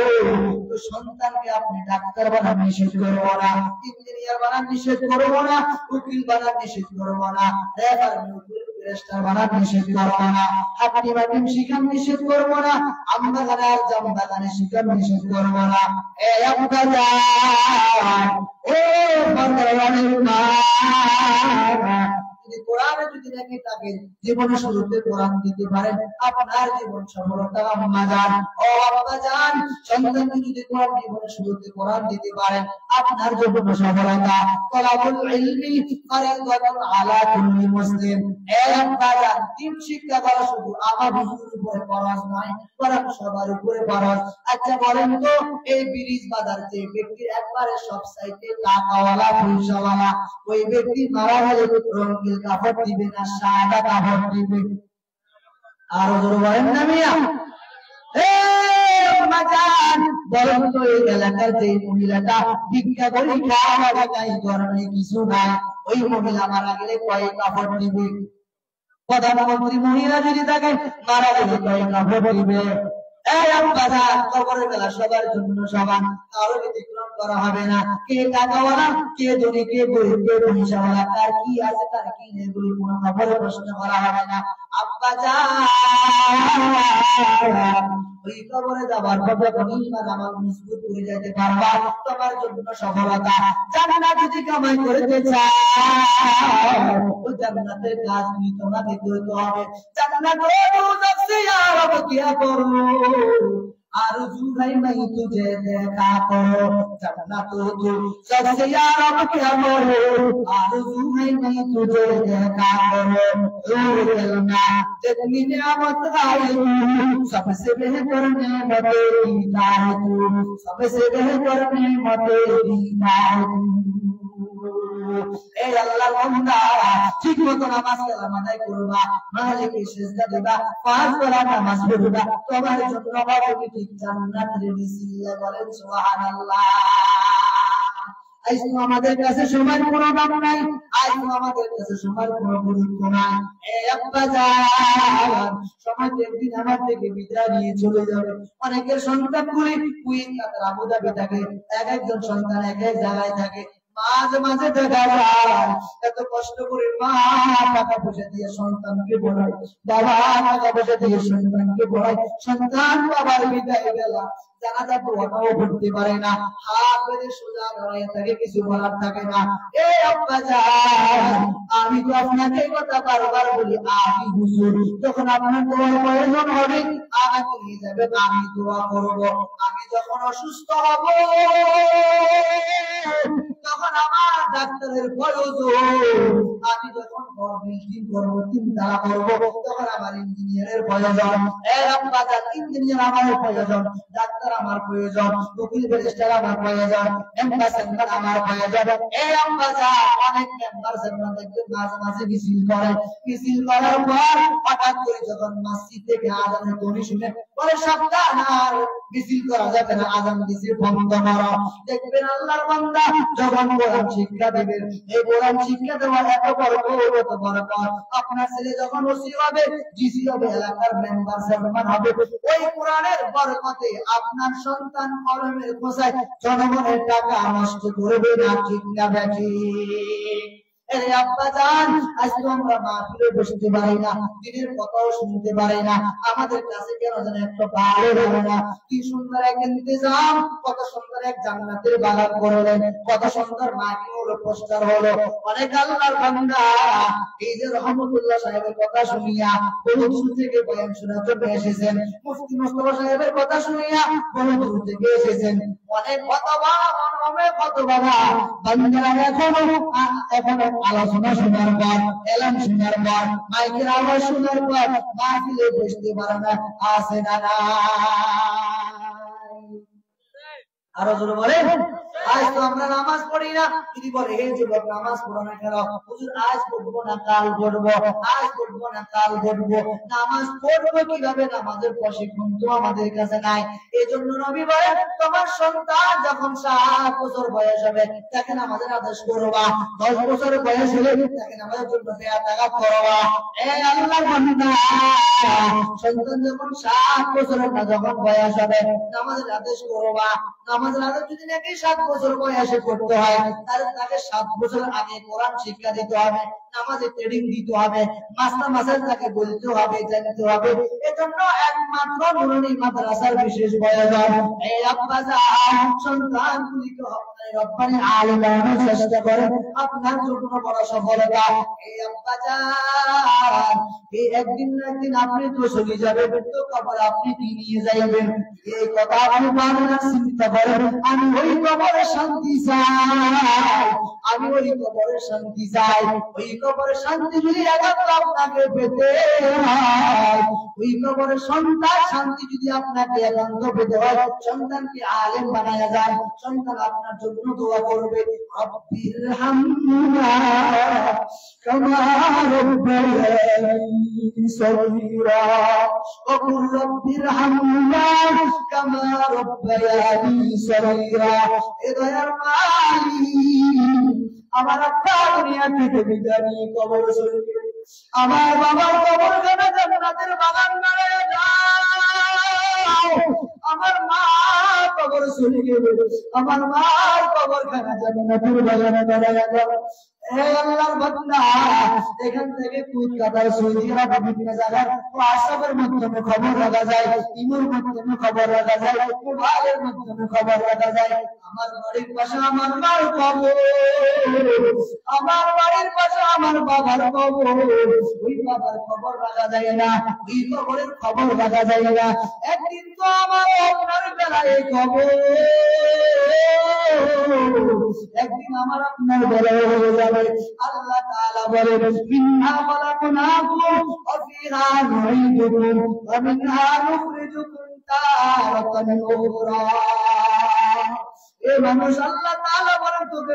তো সন্তানকে আপনি ডাক্তার বানান নিষেধ করবো না, ইঞ্জিনিয়ার বানান নিষেধ করবো না, উকিল বানান নিষেধ করবো না, বানান নিষেধ করবো না, হাতি বাতিম শিখান নিষেধ করবো না, আম বাগানে আর জাম বাগানে শিখান নিষেধ করবো না। কোরআনে যদি নাকি তাকে জীবনে শুরুতে কোরআন দিতে পারেন, আপনার জীবন সফলতা। আম্মাজান, ও আব্বাজান, সন্তানকে যদি কোরআন জীবনে শুরুতে কোরআন দিতে পারেন, আপনার জীবন সফলতা। তালাবুল ইলমি ফারিদাতুন আলা কুল্লি মুসলিম। এ আব্বাজান, দিন শিক্ষা করা শুধু আমার হুজুরের উপরে ফরজ নয়, বরং সবার উপরে ফরজ। আচ্ছা বলেন তো, এই ব্রিজ বাঁধার যে ব্যক্তি একবারে সব সাইডে টাকাওয়ালা পয়সাওয়ালা, ওই ব্যক্তি মারা গেলে রঙিন কাপড় দিবে না সাদা কাপড় দিবে? আরো জোরে বলেন না মিয়া। বলেন তো, এই এলাকার যে মহিলাটা ভিক্ষা করে খাওয়া টাকাই গরমে কিছু নাই, ওই মহিলা মারা গেলে কয় কাপড় দিবে? প্রধানমন্ত্রী মহিলা যদি থাকে মারা গেলে কয় কাপড় দিবে? কবরের বেলা সবার জন্য সমান, কারো ব্যতিক্রম করা হবে না। কে টাকাওয়ালা, কে ধনী, কে গরিব, কে পয়সাওয়ালা, কার কি আছে কার কি নেই, এগুলি কোনো খবরে প্রশ্ন করা হবে না। আব্বাজান, ওই কবরে যাবার পর যখন ঈমান আমল মজবুত করে যেতে পারবা, তোমার জন্য সফলতা। জান্নাত যদি কামাই করতে চাও, ওই জান্নাতের কাজগুলি তোমাকে করতে হবে। জান্নাতের सबसे यार अब क्या करो, आरज़ू है मैं तुझे देखा करो, जन्नत तू सबसे यार अब क्या करो, आरज़ू है मैं तुझे देखा करो, रोना जितनी नियामत आई सबसे बेहतर नेमत तेरी है तू, सबसे बेहतर नेमत तेरी है तू। এই আল্লাহর বান্দা, ঠিক মতো নামাজ কালাম আদায় করবা, মালিকের সিজদা দিবা, 5 ওয়াক্ত নামাজ পড়বা, তোমার জন্য হবে ঠিক জান্নাতের বিসমিল্লাহ বলেন সুবহানাল্লাহ। আজ আমাদের কাছে সময়ের কোনো দাম নাই, আজ আমাদের কাছে সময়ের কোনো গুরুত্ব নাই। এই আব্বাজান, সময় একদিন আমার থেকে বিদায় নিয়ে চলে যাবে। অনেকের সন্তান গুলি কুয়েত, কাতার, আবু ধাবি থাকে, এক একজন সন্তান এক এক জায়গায় থাকে। মাঝে মাঝে দেখা যায় এত কষ্ট করে মা টাকা পয়সা দিয়ে সন্তানকে পড়ায়, বাবা টাকা পয়সা দিয়ে সন্তানকে পড়ায়, সন্তান বাবার বিদায় বেলা জানাজা দোয়াটাও পড়তে পারে না, হাত বেঁধে সোজা দাঁড়িয়ে থাকে, কিছু বলার থাকে না। এই আব্বা যান, আমি তো আপনাকে কথা বারবার বলি, আমি হুজুর, যখন আপনার দোয়ার প্রয়োজন হবে আমাকে নিয়ে যাবেন, আমি দোয়া করব। আমি যখন অসুস্থ হব তখন আমার ডাক্তারের প্রয়োজন, আমি যখন বিল্ডিং করবো, চিন্তা করবো, তখন আমার ইঞ্জিনিয়ারের প্রয়োজন। এই আব্বা যান, ইঞ্জিনিয়ার আমার প্রয়োজন, ডাক্তার আমার প্রয়োজন, উকিল ব্যারিস্টার আমার প্রয়োজন, মেম্বার সেন্টার আমার প্রয়োজন। এই আব্বা যান, অনেক মেম্বার সেন্টার দেখবেন মাঝে মাঝে মিছিল করে, মিছিল করার পর হঠাৎ করে যখন মসজিদ থেকে আজানের ধ্বনি শুনে বলে সাবধান, আর মিছিল করা যাবে না, আজান দিছে বন্ধ করো। দেখবেন আল্লাহর বান্দা যখন কোরআন শিক্ষা দিবেন, এই কোরআন শিক্ষা দেওয়ার এত বড় আপনার ছেলে যখন ওসি হবে, ডিসি হবে, এলাকার মেম্বার চেয়ারম্যান হবে, ওই কোরআনের বরকতে আপনার সন্তান কলমের খোঁচায় জনগণের টাকা নষ্ট করবে না, ঠিক না বেঠি? আব্বা যান, আজ তো আমরা মাহফিলে বসতে পারি না, দিনের কথাও শুনতে পারি না, আমাদের কাছে কেন যেন একটা ভালো লাগে না। কি সুন্দর এক ইন্তজাম, কত সুন্দর এক জান্নাতের বাগান করলেন, কত সুন্দর মাইকিং হলো, পোস্টার হলো। অনেক আল্লাহর বান্দা এই যে রহমতুল্লাহ সাহেবের কথা শুনিয়া বহু দূর থেকে বয়ান শোনার জন্য এসেছেন, মুফতি মোস্তফা সাহেবের কথা শুনিয়া বহু দূর থেকে এসেছেন, অনেক ফতোয়া, অনেক ফতোয়া বান্দারা এখনো আলোচনা শোনার পর, এলান শোনার পর, মাইকের আওয়াজ শোনার পর মাহফিলে বসতে পারে না, আছে না? আরো জোরে বলেন। আজ তো আমরা নামাজ পড়ি না, যদি বলে হে যুবক নামাজ পড়ো না কেন? হুজুর আজ পড়বো না কাল পড়বো, আজ পড়বো না কাল পড়বো। নামাজ পড়বো কিভাবে? নামাজের প্রশিক্ষণ তো আমাদের কাছে নাই। এই জন্য নবী বলেন, তোমার সন্তান যখন 7 বছর বয়স হবে তাকে নামাজের আদেশ করবা, 10 বছর বয়স হলে তাকে নামাজের জন্য বেয়াতাকাত করবা। এই আল্লাহর বান্দা, সন্তান যখন 7 বছরের না যখন বয়স হবে নামাজের আদেশ করবা। নামাজের আদেশ যদি নাকি 7 বছর বয়সে করতে হয়, তাহলে তাকে 7 বছর আগে কোরআন শিক্ষা দিতে হবে, নামাজে ট্রেনিং দিতে হবে, মাস্টার তাকে বলতে হবে, জানতে হবে। এজন্য একমাত্র নুরানি মাদ্রাসার বিশেষ প্রয়োজন। এই আব্বা যান, সন্তানগুলিকে রব্বানি আলিম বানানোর চেষ্টা করেন, আপনার জন্য বড় সফলতা। এই আব্বা যান, এই একদিন না একদিন আপনি তো চলে যাবেন, তো কবর আপনি কি নিয়ে যাইবেন? এই কথা আপনি ভাবনা চিন্তা করেন। আমি ওই কবরে শান্তি চাই, আমি ওই কবরে শান্তি চাই। ওই কবরে শান্তি যদি একমাত্র আপনাকে পেতে হয়, ওই কবরে সন্তান শান্তি যদি আপনাকে একান্ত পেতে হয়, সন্তানকে আলেম বানায়া যায়, সন্তান আপনার জন্য দোয়া করবে, রব্বির হামহুমা কামা রাব্বায়ানি সগীরা, ওয়া রব্বির হামহুমা কামা রাব্বায়ানি সগীরা। এ দয়ার মালিক, আমার আব্বা দুনিয়া থেকে বিদায় নিয়ে কবর চলে গেল, আমার বাবার কবরখানা জান্নাতের বাগান বানায় দাও। আমার মা কবর চলে গেল, আমার মার কবরখানা জান্নাতের বাগান বানায় দাও। হে আল্লাহর বান্দা, এখান থেকে কলকাতার সৌদি আরব বিভিন্ন জায়গায় হোয়াটসঅ্যাপের মাধ্যমে খবর রাখা যায়, ইমের মাধ্যমে খবর রাখা যায়, মোবাইলের মাধ্যমে খবর রাখা যায়। আমার বাড়ির পাশে আমার মার কবর, আমার বাড়ির পাশে আমার বাবার কবর, ওই বাবার খবর রাখা যায় না, ওই কবরের খবর রাখা যায় না। একদিন তো আমার আপনার বেলায় খবর, একদিন আমার আপনার বেলায় হয়ে যাবে। আল্লাহ তাআলা বলেন, মিনহা খালাকনাকুম ওয়া ফিহা নুঈদুকুম ওয়া মিনহা নুখরিজুকুম তারাতান উখরা। এ মানুষ, আল্লাহ তাআলা বলেন, তোকে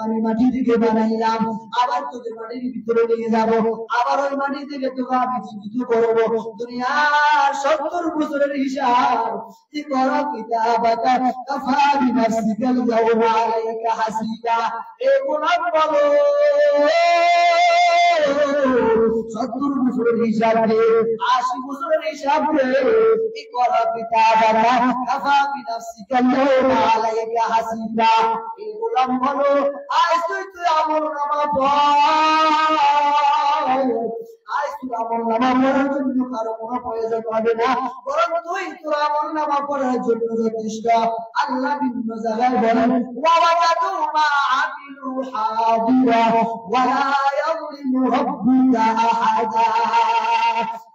আমি মাটি থেকে বানাইলাম, আবার তোকে মাটির ভিতরে নিয়ে যাব, আবার ওই মাটি থেকে তোকে আমি জীবিত করব। দুনিয়ার 70 বছরের হিসাব কি করো কিতাবাকা কাফা বিনাফসিকাল ইয়াউমা আলাইকা হাসিবা। এ গোলাম বলো, 70 বছরের হিসাব রে, 80 বছরের হিসাব রে, কি করো কিতাবাকা কাফা বিনাফসিকাল ইয়াউমা আলাইকা হাসিবা। গোলাম বলো আজ তুই আমল নামা পড়, আজ তুই আমল নামা পড়ার জন্য কারো কোনো প্রয়োজন হবে না, বরং তুই তোর আমল নামা পড়ার জন্য যথেষ্ট। আল্লাহ বিভিন্ন জায়গায় বলেন ওয়াওয়াজাদু মা আমিলু হাদিরা ওয়ালা ইয়াযলিমু রাব্বুকা আহাদা।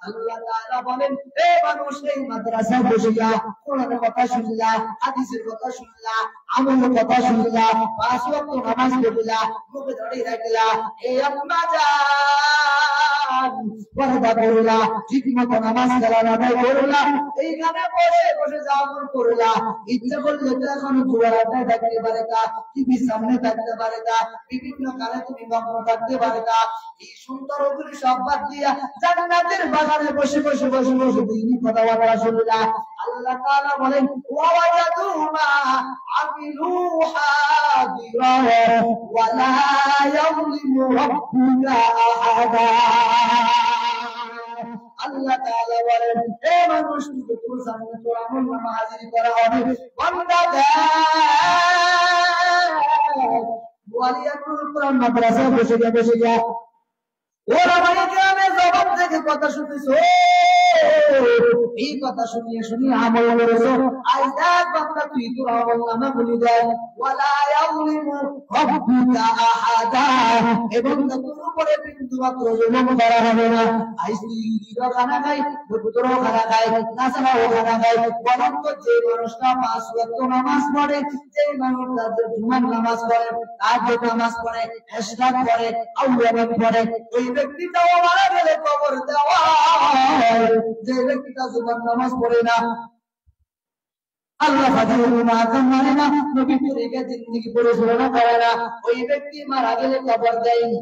আল্লাহ তাআলা বলেন এ মানুষ এই মাদ্রাসায় বসিয়া কোরআনের কথা শুনলা, হাদিসের কথা শুনলা, আমলের কথা শুনলা, পাঁচ ওয়াক্ত নামাজ পড়লা, মুখে দাঁড়িয়ে রাখলা, এই আম্মা জান পর্দা করলা, ঠিকমতো নামাজ কালাম আদায় করলা, এইখানে বসে বসে যা আমল করলা, ইচ্ছা করলে তো এখন দুয়ারাটায় থাকতে পারে তা, টিভির সামনে থাকতে পারে তা, বিভিন্ন কালে তুমি মগ্ন থাকতে পারে তা, এই সুন্দর ওগুলি সব বাদ দিয়া জান্নাতের বাগানে বসে বসে বসে বসে দিনই কথাবার্তা শুনলা। আল্লাহ তাআলা বলেন ওয়াওয়াজাদু মা আমিলু হাদিরা ওয়ালা ইয়াযলিমু রাব্বুকা আহাদা। আল্লাহ তাআলা বলেন হে মানুষ তুমি তোর সামনে তোর আমল নামা হাজির করা হবে, বান্দা দেখ ওয়ালিয়াতুল কুরআন মাদ্রাসায় বসে যা ওরা মানে গ্রামে জবান থেকে কথা শুনতেছো, এই কথা শুনিয়ে শুনিয়ে আমল করেছো, আজ দেখ বান্দা তুই তোর আমল নামা বলি দেয় ওয়ালা ইয়াযলিমু রাব্বুকা আহাদা, এবং তোর উপরে বিন্দু মাত্র জুলুম করা হবে না। আজ তুই ইহুদিরা খানা খায়, পুত্রও খানা খায়, নাসারাও খানা খায়, বরং তো যে মানুষটা পাঁচ ওয়াক্ত নামাজ পড়ে, যে মানুষটা জুমার নামাজ পড়ে, তাহাজ্জুদ নামাজ পড়ে, ইশরাক পড়ে, আউয়াবাদ পড়ে, ওই ব্যক্তিটাও মারা গেলে কবর দেওয়া হয়। যে ব্যক্তিটা জুমার নামাজ পড়ে না, আল্লাহ ফাজিলুল মাকাম মানে না, নবী তরিকা জিন্দেগি পরিচালনা করে না, ওই ব্যক্তি মারা গেলে কবর দেয়নি।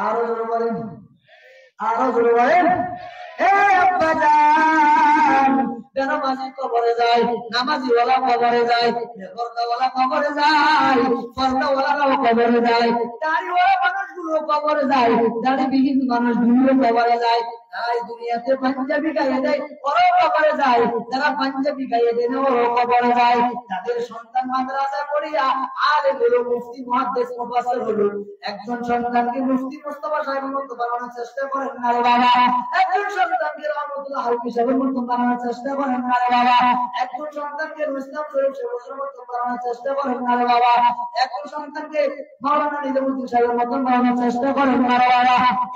আরো জোরে বলেন, আরো জোরে বলেন। হে আব্বা জান, নামাজি কবরে যায়, নামাজি ওয়ালা কবরে যায়, পর্দাওয়ালা কবরে যায়, পর্দাওয়ালারাও কবরে যায়, দাড়িওয়ালা মানুষগুলো কবরে যায়, দাড়িবিহীন মানুষগুলো কবরে যায়, তারা এই দুনিয়াতে পাঞ্জাবি গায়ে দেয় ওরাও কবরে যায়, যারা পাঞ্জাবি গায়ে দেয় না ওরাও কবরে যায়। তাদের সন্তান মাদ্রাসায় পড়িয়া আলেম হলো, মুফতি মুহাদ্দিস মুফাসসির হলো, একজন সন্তানকে মুফতি মুস্তাফা সাহেবের মতো বানানোর চেষ্টা করেন না রে বাবা, একজন সন্তানকে রহমতুল্লাহ হাফিজ সাহেবের মতো বানানোর চেষ্টা করেন না রে বাবা, একজন সন্তানকে রুস্তাম শরীফ সাহেবের মতো বানানোর চেষ্টা করেন না রে বাবা, একজন সন্তানকে মাওলানা নিজামুদ্দিন সাহেবের মতো বানানোর চেষ্টা করেন না রে বাবা।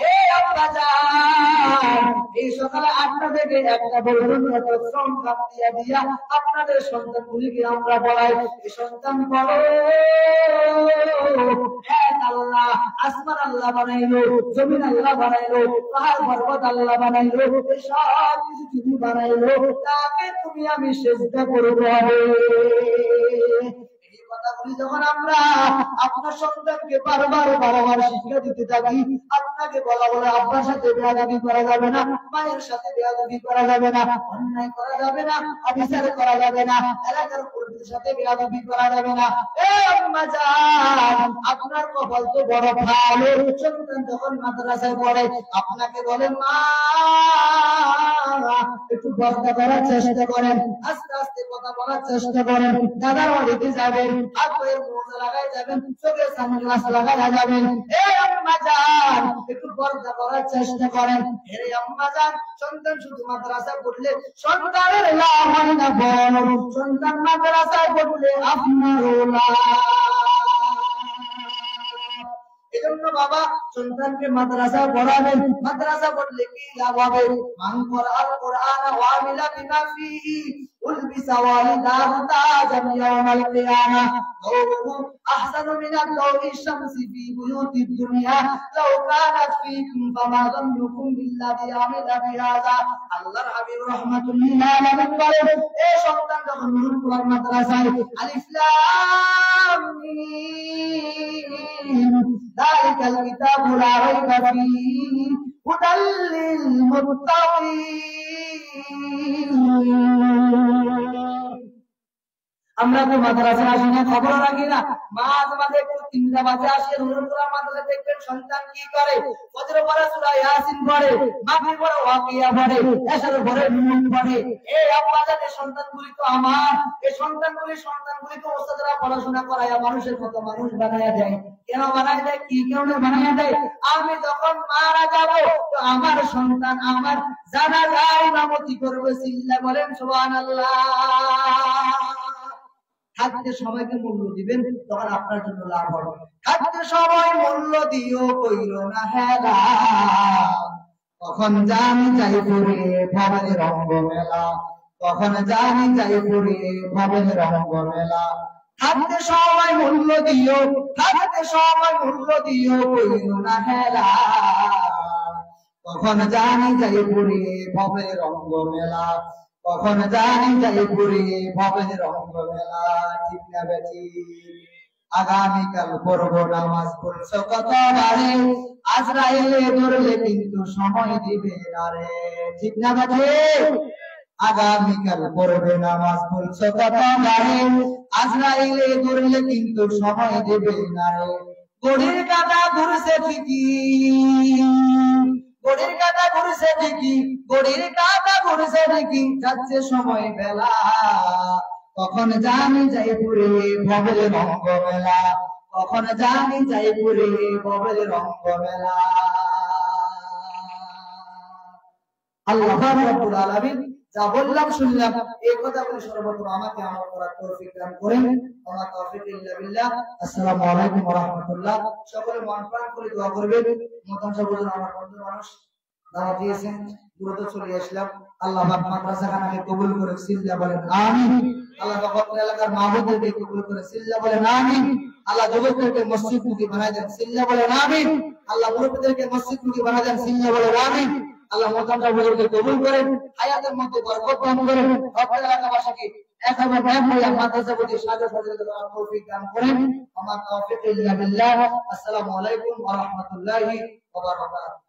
এই আব্বা জান, এই সকালে 8টা থেকে একটা বলুন শ্রম কাপ দিয়া আপনাদের সন্তানগুলিকে আমরা বলাই, এই সন্তান বলো এক আল্লাহ, আসমান আল্লাহ বানাইলো, জমিন আল্লাহ বানাইলো, পাহাড় পর্বত আল্লাহ বানাইলো, এই সব কিছু তুমি বানাইলো, তাকে তুমি আমি সেজদা করব। যখন আমরা আপনার সন্তানকে বারবার শিক্ষা দিতে থাকি, আপনাকে বলা বলে আব্বার সাথে বেয়াদবি করা যাবে না, মায়ের সাথে বেয়াদবি করা যাবে না, অন্যায় করা যাবে না, অবিচার করা যাবে না, এলাকার কর্মীদের সাথে বেয়াদবি করা যাবে না। আম্মা জান, আপনার কপাল তো বড় ভালো, সন্তান যখন মাদ্রাসায় পড়ে আপনাকে বলে মা একটু পর্দা করার চেষ্টা করেন, আস্তে আস্তে কথা বলার চেষ্টা করেন, দাদার বাড়িতে যাবেন, আপনার মোজা লাগাই যাবেন, চোখে সানগ্লাস লাগাই যাবেন। আম্মা জান, একটু পর্দা করার চেষ্টা করেন। আম্মা জান, সন্তান শুধু মাদ্রাসায় পড়লে সন্তানের লাভ হয় না, বরং সন্তান মাদ্রাসায় পড়লে আপনারও লাভ। এজন্য বাবা সন্তানকে মাদ্রাসা পড়াবেন, মাদ্রাসা পড়লে কি লাভ হবে? মান পড়াল কোরআন ওয়া আমিলা বিমা ফিহি উলবিসা ওয়ালিদাহু তাজান ইয়াউমাল কিয়ামাহ ওয়া আহসানু মিন আদ-দাওই শামসি ফি বুয়ুতিদ দুনিয়া লাউ কানাত ফীকুম ফামা যান্নুকুম বিল্লাযী আমিলা বিহাযা। আল্লাহর হাবিব রাহমাতুল্লাহ আলাইহি বলেন, এই সন্তান যখন নুরুল কোরআন মাদ্রাসায় আলিফ লাম মিম যালিকাল কিতাবু লা রাইবা ফীহি হুদাল লিল মুত্তাকিন। আমরা তো মাদ্রাসায় আসি না, খবর রাখি না। মাঝে মাঝে একটু 3টা বাজে আসে, নুরুল কোরআন মাদ্রাসায় দেখবেন সন্তান কি করে, ফজর পড়ে সূরা ইয়াসিন পড়ে, মাগরিব পড়ে ওয়াকিয়া পড়ে, এশার পড়ে নুন পড়ে। এই আব্বা জানের সন্তানগুলি তো আমার, এই সন্তানগুলি তো ওস্তাদরা পড়াশোনা করায় মানুষের মতো মানুষ বানায়া দেয়। কেন বানায় দেয়, কি কারণে বানায়া দেয়? আমি যখন মারা যাব তো আমার সন্তান আমার জানাজায় ইমামতি করবে। চিল্লা বলেন সুবহানাল্লাহ। থাকতে সবাইকে মূল্য দিবেন, তখন আপনার জন্য লাভ হবে। থাকতে সবাই মূল্য দিও, কইরো না হেলা, কখন জানি যাই পড়ে ভবের রঙ্গ মেলা, কখন জানি যাই পড়ে ভবের রঙ্গ মেলা। থাকতে সবাই মূল্য দিও, থাকতে সবাই মূল্য দিও, কইরো না হেলা, কখন জানি যাই পড়ে ভবের রঙ্গ মেলা, কখন জানি যাই পড়ে ভবের রঙ্গ মেলা। ঠিক না বেঠি? আগামীকাল পড়বো নামাজ, পড়ছো কতবারে, আজরাইলে ধরলে কিন্তু সময় দিবে না রে। ঠিক না বেঠি? আগামীকাল পড়বে নামাজ, পড়ছো কতবারে, আজরাইলে ধরলে কিন্তু সময় দিবে না রে। ঘড়ির কাঁটা ঘুরছে ঠিকই, ঘড়ির কাঁটা ঘুরছে ঠিকই, ঘড়ির কাঁটা ঘুরছে ঠিকই, যাচ্ছে সময় বেলা, কখন জানি যাই পুরে ভবের রঙ্গ মেলা, কখন জানি যাই পুরে ভবের রঙ্গ মেলা। আল্লাহ রাব্বুল আলামিন যা বললাম শুনলাম, এই কথাগুলি সর্বপ্রথম আমাকে আমল করার তৌফিক দান করেন। ওয়া তাওফীক ইল্লা বিল্লাহ। আসসালামু আলাইকুম ওয়া রাহমাতুল্লাহ। সকলে মন প্রাণ করে দোয়া করবেন। মোতাম সাহেব আমার বন্ধু মানুষ দাওয়াত দিয়েছেন, দ্রুত চলে আসলাম। আল্লাহ পাক মাদ্রাসাখানাকে কবুল করে সিল্লা বলেন আমিন। আল্লাহ পাক এলাকার মাহবুবদেরকে কবুল করে সিল্লা বলেন আমিন। আল্লাহ যুবকদেরকে মসজিদমুখী বানায় দেন, সিল্লা বলেন আমিন। আল্লাহ মুরব্বিদেরকে মসজিদমুখী বানায় দেন, সিল্লা বলেন আমিন। আল্লাহ মোতাম সাহেবকে কবুল করেন, হায়াতের মধ্যে বরকত দান করেন। সকল এলাকাবাসীকে একবার এক হয়ে মাদ্রাসা প্রতি সাহায্য সহযোগিতা করার তৌফিক দান করেন। আমার তাওফীক ইল্লা বিল্লাহ। আসসালামু আলাইকুম ওয়া রাহমাতুল্লাহি ওয়া বারাকাতুহু।